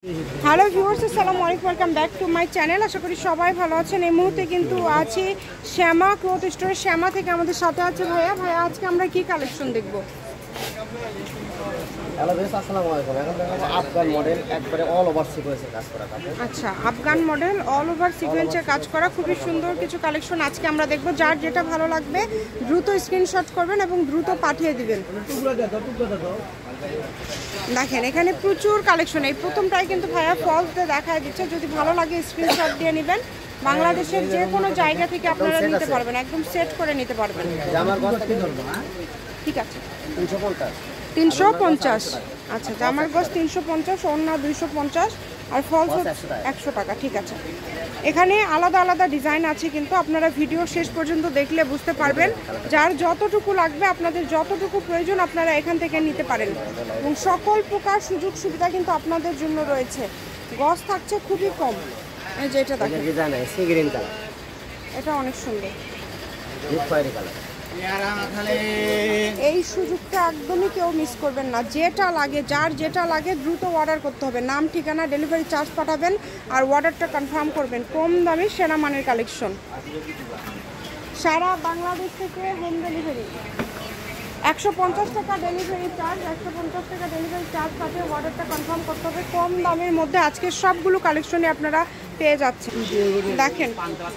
Hello viewers, আসসালামু আলাইকুম, welcome back to my channel. আশা করি সবাই ভালো আছেন। এই মুহূর্তে কিন্তু আছি শ্যামা ক্লথ স্টোরে। শ্যামা থেকে আমাদের সাথে আছে ভাইয়া। আজকে আমরা কি কালেকশন দেখব? আসসালামু আলাইকুম। এখন দেখাবো আফগান মডেল, একবারে অল ওভার সিকোয়েন্সের কাজ করা কাপড়। আচ্ছা, আফগান মডেল অল ওভার সিকোয়েন্সের কাজ করা খুবই সুন্দর কিছু কালেকশন আজকে আমরা দেখব। যার যেটা ভালো লাগবে দ্রুত স্ক্রিনশট করবেন এবং দ্রুত পাঠিয়ে দিবেন। দেখেন এখানে প্রচুর কালেকশন। এই প্রথমটাই কিন্তু ভাইয়া ফলস দিয়ে দেখায় দিচ্ছে। যদি ভালো লাগে স্ক্রিনশট দিয়ে নেবেন। বাংলাদেশের যে কোনো জায়গা থেকে আপনারা নিতে পারবেন, একদম সেট করে নিতে পারবেন। ঠিক আছে, 350। আচ্ছা, জামার গজ 350, ওড়না 250 আর ফলস 100 টাকা। ঠিক আছে, এখানে আলাদা আলাদা ডিজাইন আছে, কিন্তু আপনারা ভিডিও শেষ পর্যন্ত দেখলে বুঝতে পারবেন। যার যতটুকু লাগবে, আপনাদের যতটুকু প্রয়োজন আপনারা এখান থেকে নিতে পারেন এবং সকল প্রকার সুযোগ সুবিধা কিন্তু আপনাদের জন্য রয়েছে। গজ থাকছে খুবই কম। এই যে এটা দেখেন, এটা অনেক সুন্দর। এই সুযোগটা একদমই কেউ মিস করবেন না। যেটা লাগে, যার যেটা লাগে দ্রুত অর্ডার করতে হবে। নাম, ঠিকানা, ডেলিভারি চার্জ পাঠাবেন আর অর্ডারটা কনফার্ম করবেন। কম দামে সেরা মানের কালেকশন, সারা বাংলাদেশ থেকে হোম ডেলিভারি। 150 টাকা ডেলিভারি চার্জ, 150 টাকা ডেলিভারি চার্জ পাঠিয়ে অর্ডারটা কনফার্ম করতে হবে। কম দামের মধ্যে আজকে সবগুলো কালেকশনই আপনারা পেয়ে যাচ্ছেন। দেখেন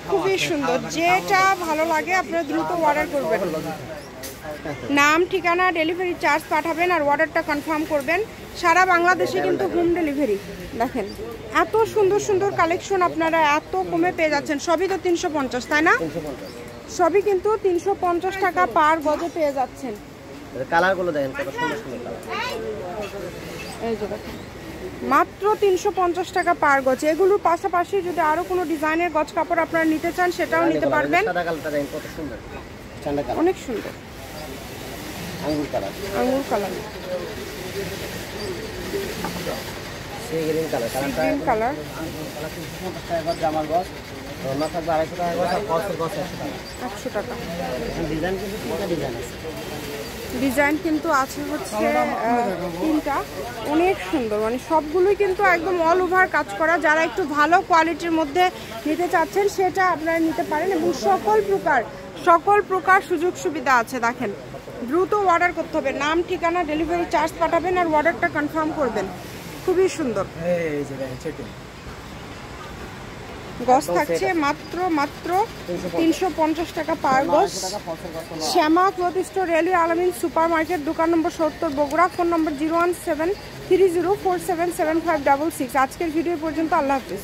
খুবই সুন্দর। যেটা ভালো লাগে আপনারা দ্রুত অর্ডার করবেন। নাম, ঠিকানা, ডেলিভারি চার্জ পাঠাবেন আর অর্ডারটা কনফার্ম করবেন। সারা বাংলাদেশে কিন্তু হোম ডেলিভারি। দেখেন এত সুন্দর সুন্দর কালেকশন আপনারা এত কমে পেয়ে যাচ্ছেন। সবই তো 350, তাই না? সবই কিন্তু 350 টাকা পার গজে পেয়ে যাচ্ছেন। কালারগুলো দেখেন কত সুন্দর সুন্দর কালার। এই যে দেখেন মাত্র 350 টাকা পার গজ। এগুলোর পাশাপাশি যদি আরো কোনো ডিজাইনের গজ কাপড় আপনারা নিতে চান সেটাও নিতে পারবেন। সাদা কালারটা দেখেন কত সুন্দর, ঠান্ডা কালার, অনেক সুন্দর। আঙ্গুর কালার, আঙ্গুর colour, sea green colour, green colour. 350 টাকা জামার গজ, ওড়না থাকবে 250 টাকা গজ আর ফলসের গজ 100 টাকা। ডিজাইন কিন্তু তিনটা ডিজাইন আছে। ডিজাইন কিন্তু আছে হচ্ছে 3টা। অনেক সুন্দর, মানে সবগুলোই কিন্তু একদম অল ওভার কাজ করা। যারা একটু ভালো কোয়ালিটির মধ্যে নিতে চাচ্ছেন সেটা আপনারা নিতে পারেন এবং সকল প্রকার সুযোগ সুবিধা আছে। দেখেন দ্রুত অর্ডার করতে হবে। নাম, ঠিকানা, ডেলিভারি চার্জ পাঠাবেন আর অর্ডারটা কনফার্ম করবেন। খুবই সুন্দর। গজ থাকছে মাত্র 350 টাকা পার গজ। শ্যামা ক্লথ স্টোর, রেলওয়ে আলামিন সুপার মার্কেট, দোকান নম্বর 70, বগুড়া। ফোন নম্বর 01730477566। আজকের ভিডিও পর্যন্ত। আল্লাহ হাফিজ।